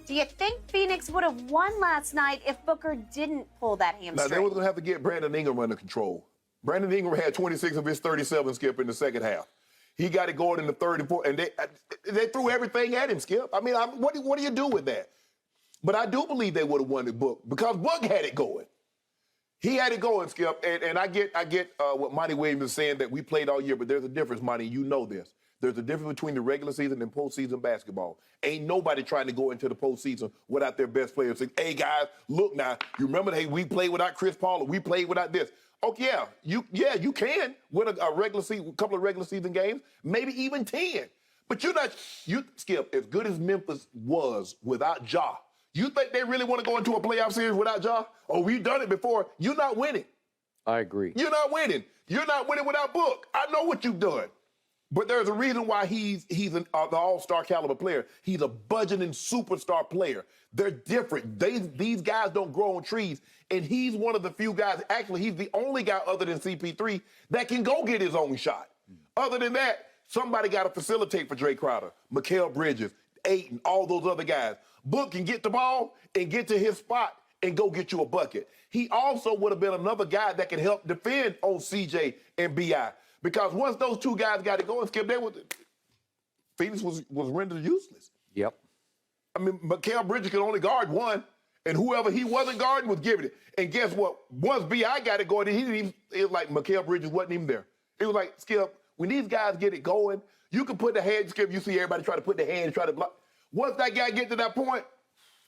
Do you think Phoenix would have won last night if Booker didn't pull that hamstring? Now, they were going to have to get Brandon Ingram under control. Brandon Ingram had 26 of his 37, Skip, in the second half. He got it going in the third and fourth, and they threw everything at him, Skip. I mean, what do you do with that? But I do believe they would have won the Book because Book had it going. He had it going, Skip, and I get what Monty Williams is saying, that we played all year, but there's a difference, Monty. You know this. There's a difference between the regular season and postseason basketball. Ain't nobody trying to go into the postseason without their best players. Say, hey, guys, look now. You remember, hey, we played without Chris Paul, or we played without this. Oh, yeah, you can win a regular season, a couple of regular season games, maybe even 10. But Skip, as good as Memphis was without Ja, you think they really want to go into a playoff series without Ja? Oh, we've done it before. You're not winning. I agree. You're not winning. You're not winning without Book. I know what you've done. But there's a reason why he's an all-star caliber player. He's a budgeting superstar player. They're different. These guys don't grow on trees. And he's one of the few guys, actually, he's the only guy other than CP3 that can go get his own shot. Other than that, somebody got to facilitate for Jay Crowder, Mikal Bridges, Ayton, all those other guys. Book can get the ball and get to his spot and go get you a bucket. He also would have been another guy that can help defend on CJ and B.I. Because once those two guys got it going, Skip, Phoenix was rendered useless. Yep. I mean, Mikal Bridges could only guard one, and whoever he wasn't guarding was giving it. And guess what? Once B.I. got it going, it was like Mikal Bridges wasn't even there. It was like, Skip, when these guys get it going, you can put the hand, Skip, you see everybody try to put the hand, try to block. Once that guy gets to that point,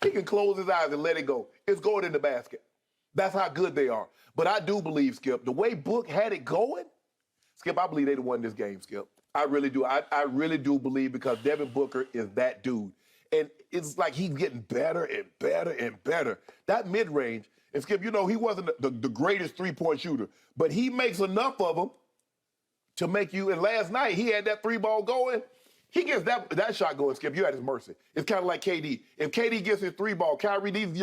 he can close his eyes and let it go. It's going in the basket. That's how good they are. But I do believe, Skip, the way Book had it going, Skip, I believe they'd have won this game, Skip. I really do. I really do believe, because Devin Booker is that dude. And it's like he's getting better and better and better. That mid-range, and Skip, he wasn't the greatest three-point shooter, but he makes enough of them to make you, and last night he had that three-ball going. He gets that shot going, Skip, you're at his mercy. It's kind of like KD. If KD gets his three-ball, Kyrie, these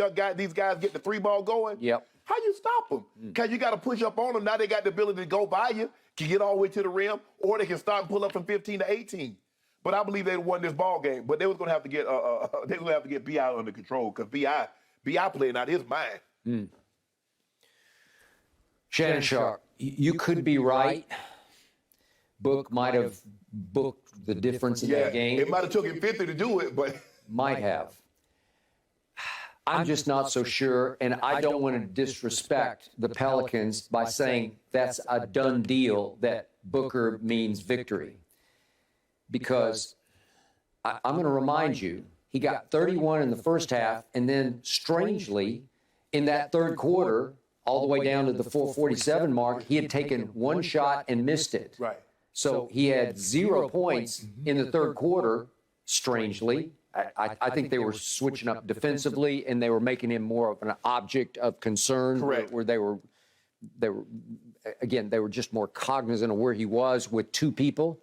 guys get the three-ball going, yep. How you stop them? Because you got to push up on them. Now they got the ability to go by you, can get all the way to the rim, or they can start and pull up from 15 to 18. But I believe they won this ball game. But they was going to have to get B.I. under control, because B.I. playing out his mind. Shannon Sharpe, you could be right. Book might have booked the difference in that game. It might have took him 50 to do it, but might have. I'm just not so sure, and I don't want to disrespect the Pelicans by saying that's a done deal, that Booker means victory. Because I'm going to remind you, he got 31 in the first half, and then strangely, in that third quarter, all the way down to the 4:47 mark, he had taken one shot and missed it. Right. So he had 0 points in the third quarter, strangely. I think they were switching up defensively, and they were making him more of an object of concern. Correct. Where they were just more cognizant of where he was with two people.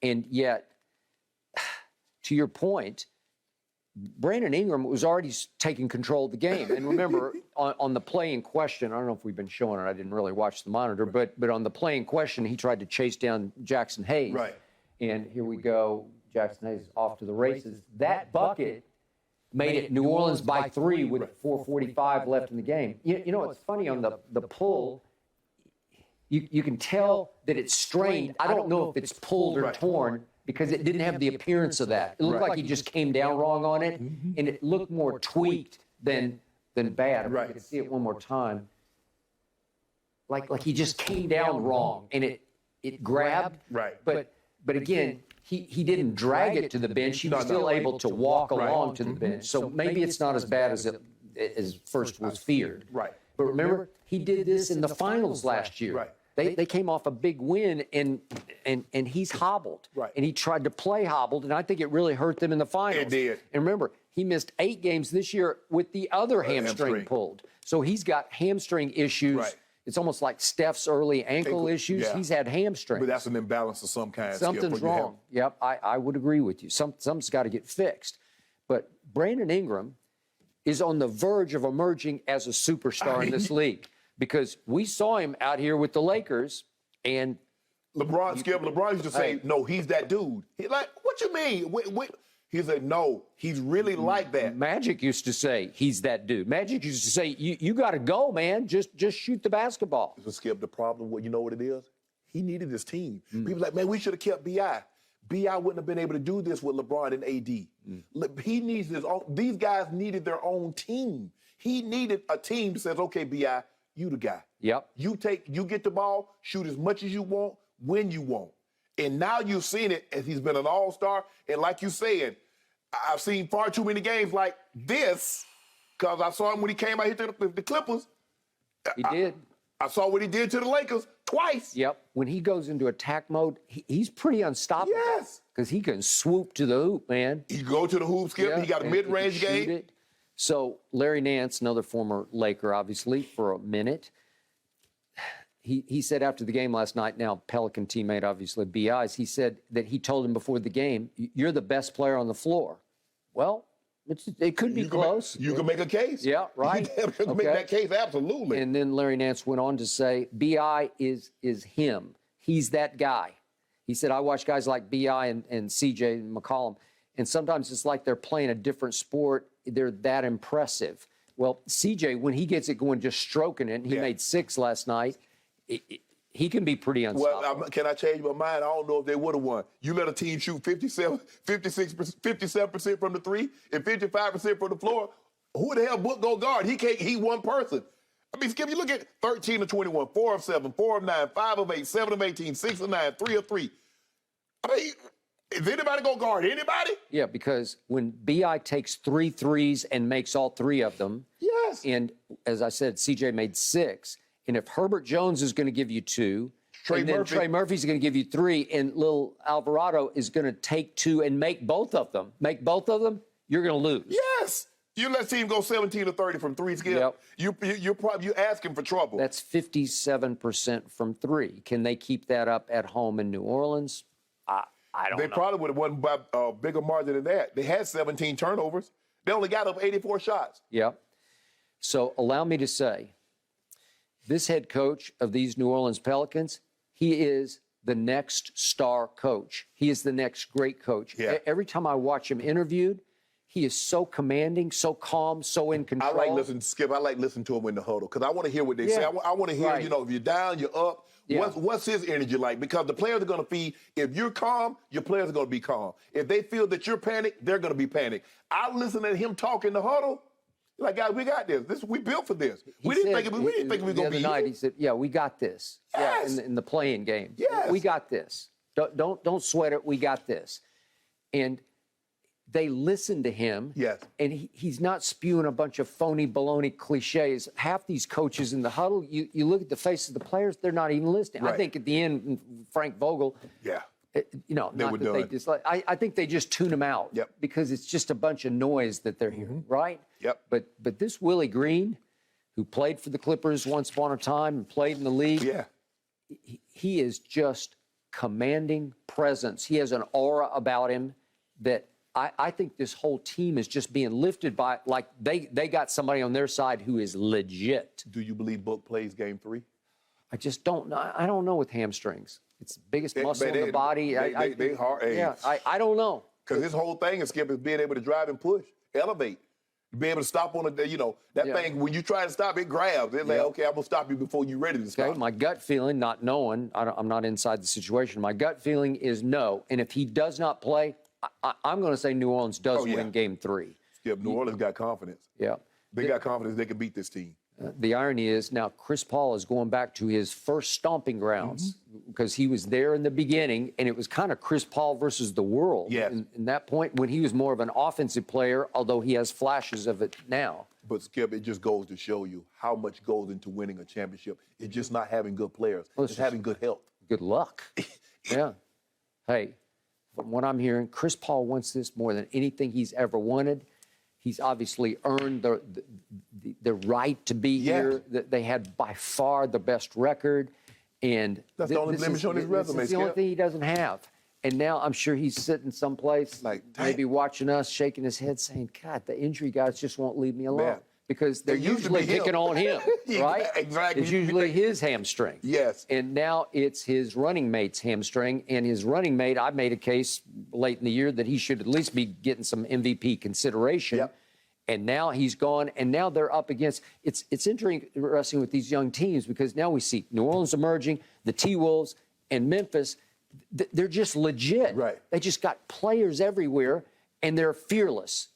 And yet, to your point, Brandon Ingram was already taking control of the game. And remember, on the play in question, I don't know if we've been showing it, I didn't really watch the monitor, but on the play in question, he tried to chase down Jackson Hayes. Right. And here we go, Jackson Hayes off to the races. That bucket made it New Orleans by 3 with 4:45 left in the game. You know, it's funny, on the pull, you can tell that it's strained. I don't know if it's pulled or torn, because it didn't have the appearance of that. It looked like he just came down wrong on it, and it looked more tweaked than bad. If you could see it one more time. Like he just came down wrong, and it grabbed. Right. But again, he didn't drag it to the bench. He was still able to walk along to the bench. So maybe it's not as bad as first was feared. Right. But remember, he did this in the finals last year. Right. They came off a big win, and he's hobbled. Right. And he tried to play hobbled, and I think it really hurt them in the finals. It did. And remember, he missed 8 games this year with the other hamstring pulled. So he's got hamstring issues. Right. It's almost like Steph's early ankle issues. Yeah. He's had hamstrings. But that's an imbalance of some kind. Something's wrong. Yep, I would agree with you. Something's got to get fixed. But Brandon Ingram is on the verge of emerging as a superstar in this league, because we saw him out here with the Lakers, and LeBron used to say, no, he's that dude. He like, what you mean? He said, no, he's really like that. Magic used to say he's that dude. Magic used to say, you got to go, man. Just shoot the basketball. So Skip, the problem, you know what it is? He needed his team. People like, man, we should have kept B.I. B.I. wouldn't have been able to do this with LeBron and A.D. He needs his own. These guys needed their own team. He needed a team that says, okay, B.I., you the guy. Yep. You get the ball, shoot as much as you want, when you want. And now you've seen it as he's been an all-star. And like you said, I've seen far too many games like this because I saw him when he came out here to the Clippers. He did. I saw what he did to the Lakers twice. Yep. When he goes into attack mode, he's pretty unstoppable. Yes. Because he can swoop to the hoop, man. He go to the hoop, Skip. Yeah, He got a and mid-range he can shoot game. it. So Larry Nance, another former Laker, obviously, for a minute, he said after the game last night, now Pelican teammate, obviously, B.I.'s, he said that he told him before the game, you're the best player on the floor. Well, it could be close. You can make a case. Yeah, right. You can make that case, absolutely. And then Larry Nance went on to say, B.I. is him. He's that guy. He said, I watch guys like B.I. and C.J. and McCollum, and sometimes it's like they're playing a different sport. They're that impressive. Well, C.J., when he gets it going, just stroking it, and he made 6 last night, he can be pretty unstoppable. Well, can I change my mind? I don't know if they would have won. You let a team shoot 57% from the three and 55% from the floor. Who the hell Book go guard? He one person. I mean, Skip, you look at 13 of 21, 4 of 7, 4 of 9, 5 of 8, 7 of 18, 6 of 9, 3 of 3. I mean, is anybody going to guard anybody? Yeah, because when B.I. takes 3 threes and makes all 3 of them, yes. And as I said, C.J. made 6. And if Herbert Jones is going to give you 2, Trey Murphy's going to give you 3, and little Alvarado is going to take 2 and make both of them, you're going to lose. Yes. You let team go 17 to 30 from 3, Skip. Yep. You're asking for trouble. That's 57% from 3. Can they keep that up at home in New Orleans? I don't know. They probably would have won by a bigger margin than that. They had 17 turnovers. They only got up 84 shots. Yeah. So allow me to say, this head coach of these New Orleans Pelicans, he is the next star coach. He is the next great coach. Yeah. Every time I watch him interviewed, he is so commanding, so calm, so in control. I like listening to him in the huddle because I want to hear what they say. I want to hear, if you're down, you're up. Yeah. What's his energy like? Because the players are going to feed. If you're calm, your players are going to be calm. If they feel that you're panicked, they're going to be panicked. I listen to him talk in the huddle. Like, guys, we got this. We built for this. We didn't think we were going to be the other night, here. he said, yeah, we got this. Yes. Yeah, in the playing game. Yes. We got this. Don't sweat it. We got this. And they listen to him. Yes. And he's not spewing a bunch of phony baloney cliches. Half these coaches in the huddle, you look at the faces of the players, they're not even listening. Right. I think at the end, Frank Vogel, I think they just tune him out. Yep. Because it's just a bunch of noise that they're hearing, right? Yep. But this Willie Green, who played for the Clippers once upon a time and played in the league, he is just commanding presence. He has an aura about him that I think this whole team is just being lifted by, like they got somebody on their side who is legit. Do you believe Book plays game 3? I just don't know. I don't know with hamstrings. It's the biggest muscle in the body. They hard. Yeah, I don't know. Because his whole thing is, Skip, is being able to drive and push, elevate. Be able to stop on thing, when you try to stop, it grabs. It's like, okay, I'm going to stop you before you're ready to stop. Okay, my gut feeling, not knowing, I'm not inside the situation. My gut feeling is no. And if he does not play, I'm going to say New Orleans does win game 3. Skip, New Orleans got confidence. Yeah. They got confidence they can beat this team. The irony is now Chris Paul is going back to his first stomping grounds because he was there in the beginning, and it was kind of Chris Paul versus the world. Yes. In that point when he was more of an offensive player, although he has flashes of it now. But, Skip, it just goes to show you how much goes into winning a championship. It's just not having good players. It's having good health. Good luck. Yeah. Hey, from what I'm hearing, Chris Paul wants this more than anything he's ever wanted. He's obviously earned the right to be here. They had by far the best record. And that's the only blemish on his resume. This is the only thing he doesn't have. And now I'm sure he's sitting someplace, like maybe watching us, shaking his head, saying, God, the injury guys just won't leave me alone. because they're It used to usually be him. picking on him, right? Exactly. It's usually his hamstring. Yes. And now it's his running mate's hamstring. And his running mate, I made a case late in the year that he should at least be getting some MVP consideration. Yep. And now he's gone, and now they're up against. It's interesting with these young teams because now we see New Orleans emerging, the T-Wolves, and Memphis. They're just legit. Right. They just got players everywhere, and they're fearless.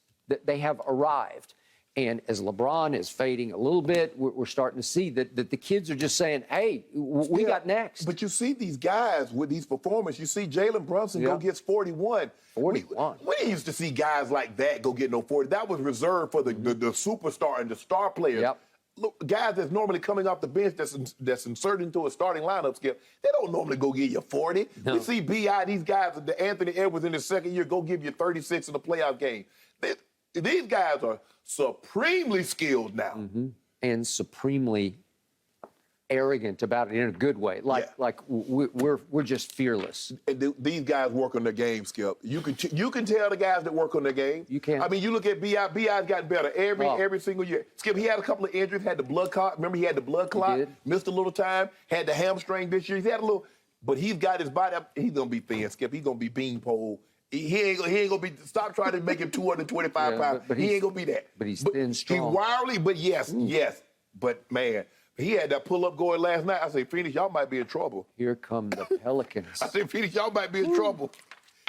They have arrived. And as LeBron is fading a little bit, we're starting to see that the kids are just saying, hey, we got next. But you see these guys with these performances. You see Jalen Brunson go gets 41. 41. We didn't used to see guys like that go get no 40. That was reserved for the superstar and the star players. Yep. Look, guys that's normally coming off the bench that's inserted into a starting lineup, Skip, they don't normally go get you 40. No. We see B.I., these guys, the Anthony Edwards in his second year, go give you 36 in the playoff game. These guys are supremely skilled now. And supremely arrogant about it in a good way. Like we're just fearless. And these guys work on their game, Skip. You can tell the guys that work on their game. You can. I mean, you look at B.I. B.I.'s gotten better every single year. Skip, he had a couple of injuries, had the blood clot. Remember, he had the blood clot. did. Missed a little time. Had the hamstring this year. He's had a little, but he's got his body up. He's gonna be thin, Skip. He's gonna be beanpole. He ain't gonna be. Stop trying to make him 225 pounds. but he ain't gonna be that. But he's thin, strong. He's wiry, but yes. But man, he had that pull up going last night. I say, Phoenix, y'all might be in trouble. Here come the Pelicans. I said, Phoenix, y'all might be in trouble.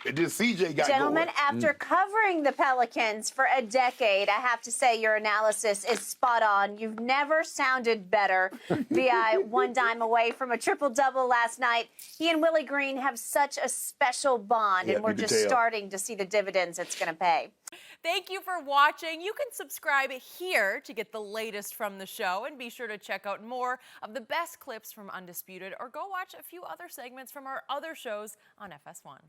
And then CJ got Gentlemen, going. after covering the Pelicans for a decade, I have to say your analysis is spot on. You've never sounded better. B.I. one dime away from a triple-double last night. He and Willie Green have such a special bond, Yeah, and we're you can just tell. starting to see the dividends it's going to pay. Thank you for watching. You can subscribe here to get the latest from the show, and be sure to check out more of the best clips from Undisputed, or go watch a few other segments from our other shows on FS1.